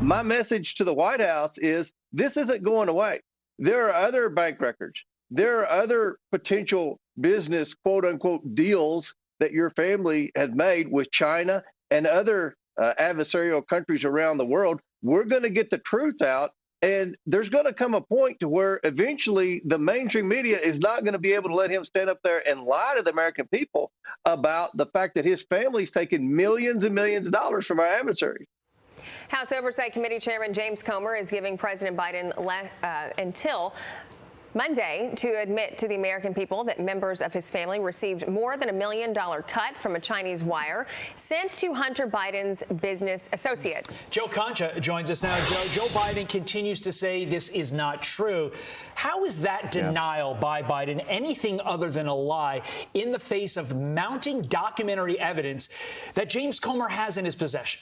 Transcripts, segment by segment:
My message to the White House is this isn't going away. There are other bank records. There are other potential business, quote unquote, deals that your family has made with China and other adversarial countries around the world. We're going to get the truth out. And there's going to come a point to where eventually the mainstream media is not going to be able to let him stand up there and lie to the American people about the fact that his family's taken millions and millions of dollars from our adversaries. House Oversight Committee Chairman James Comer is giving President Biden until Monday to admit to the American people that members of his family received more than $1 million cut from a Chinese wire sent to Hunter Biden's business associate. Joe Concha joins us now. Joe Biden continues to say this is not true. How is that denial by Biden anything other than a lie in the face of mounting documentary evidence that James Comer has in his possession?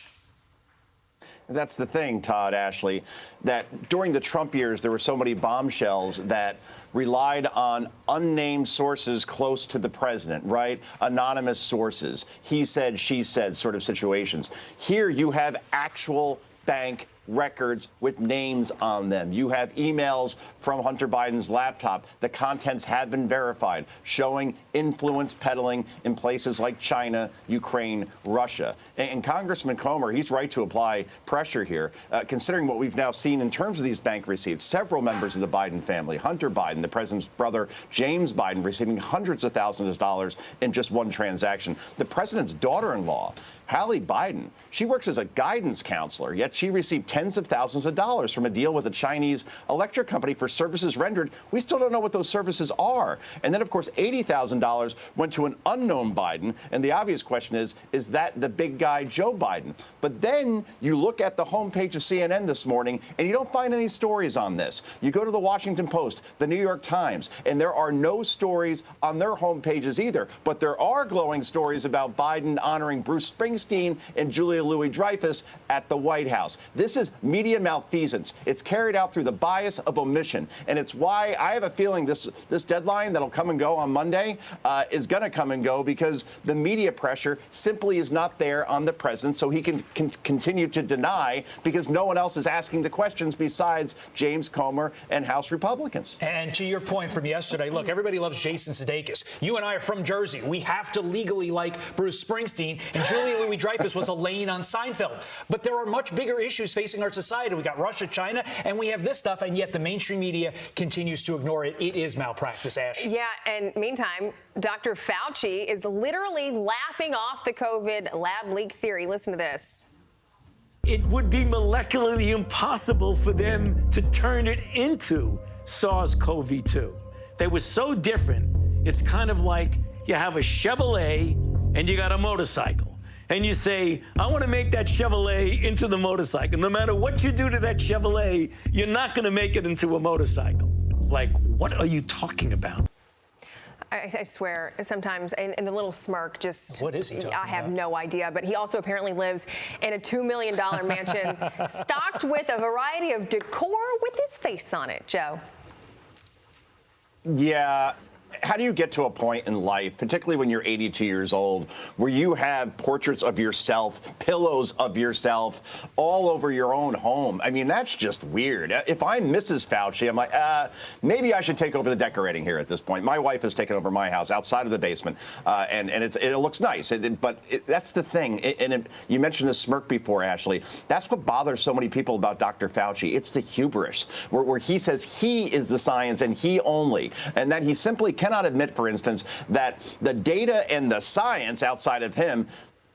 That's the thing, Todd, Ashley, that during the Trump years, there were so many bombshells that relied on unnamed sources close to the president, right? Anonymous sources, he said, she said sort of situations. Here you have actual bank records with names on them. You have emails from Hunter Biden's laptop. The contents have been verified, showing influence peddling in places like China, Ukraine, Russia. And Congressman Comer, he's right to apply pressure here, considering what we've now seen in terms of these bank receipts. Several members of the Biden family, Hunter Biden, the president's brother, James Biden, receiving hundreds of thousands of dollars in just one transaction. The president's daughter-in-law, Hallie Biden, she works as a guidance counselor, yet she received tens of thousands of dollars from a deal with a Chinese electric company for services rendered. We still don't know what those services are. And then, of course, $80,000 went to an unknown Biden. And the obvious question is that the big guy, Joe Biden? But then you look at the homepage of CNN this morning, and you don't find any stories on this. You go to the Washington Post, the New York Times, and there are no stories on their homepages either. But there are glowing stories about Biden honoring Bruce Springsteen and Julia Louis-Dreyfus at the White House. This is media malfeasance. It's carried out through the bias of omission. And it's why I have a feeling this deadline that'll come and go on Monday is going to come and go because the media pressure simply is not there on the president, so he can continue to deny because no one else is asking the questions besides James Comer and House Republicans. And to your point from yesterday, look, everybody loves Jason Sudeikis. You and I are from Jersey. We have to legally like Bruce Springsteen, and Julia Louis-Dreyfus was Elaine on Seinfeld. But there are much bigger issues facing our society. We got Russia, China, and we have this stuff, and yet the mainstream media continues to ignore it. It is malpractice, Ash. Yeah, and meantime, Dr. Fauci is literally laughing off the COVID lab leak theory. Listen to this. It would be molecularly impossible for them to turn it into SARS-CoV-2. They were so different. It's kind of like you have a Chevrolet and you got a motorcycle. And you say, I want to make that Chevrolet into the motorcycle. No matter what you do to that Chevrolet, you're not going to make it into a motorcycle. Like, what are you talking about? I swear, sometimes, and the little smirk just... What is he talking about? I have no idea, but he also apparently lives in a $2 million mansion stocked with a variety of decor with his face on it, Joe. Yeah. How do you get to a point in life, particularly when you're 82 years old, where you have portraits of yourself, pillows of yourself all over your own home? I mean, that's just weird. If I'm Mrs. Fauci, I'm like, maybe I should take over the decorating here at this point. My wife has taken over my house outside of the basement, and it looks nice. But that's the thing. You mentioned the smirk before, Ashley. That's what bothers so many people about Dr. Fauci. It's the hubris, where he says he is the science and he only, and that he simply cannot admit, for instance, that the data and the science outside of him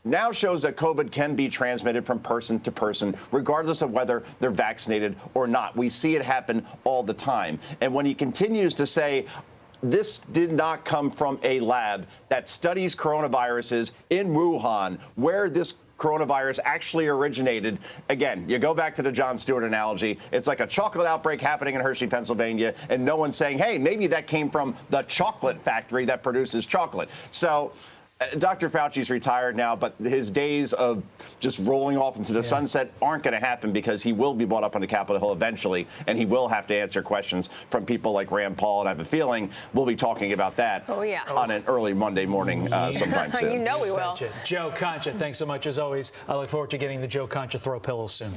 now shows that COVID can be transmitted from person to person, regardless of whether they're vaccinated or not. We see it happen all the time. And when he continues to say, this did not come from a lab that studies coronaviruses in Wuhan, where this coronavirus actually originated. Again, you go back to the Jon Stewart analogy. It's like a chocolate outbreak happening in Hershey, Pennsylvania, and no one's saying, hey, maybe that came from the chocolate factory that produces chocolate. So Dr. Fauci's retired now, but his days of just rolling off into the sunset aren't going to happen because he will be brought up on the Capitol Hill eventually, and he will have to answer questions from people like Rand Paul, and I have a feeling we'll be talking about that on an early Monday morning sometime soon. You know we will. Joe Concha, thanks so much as always. I look forward to getting the Joe Concha throw pillows soon.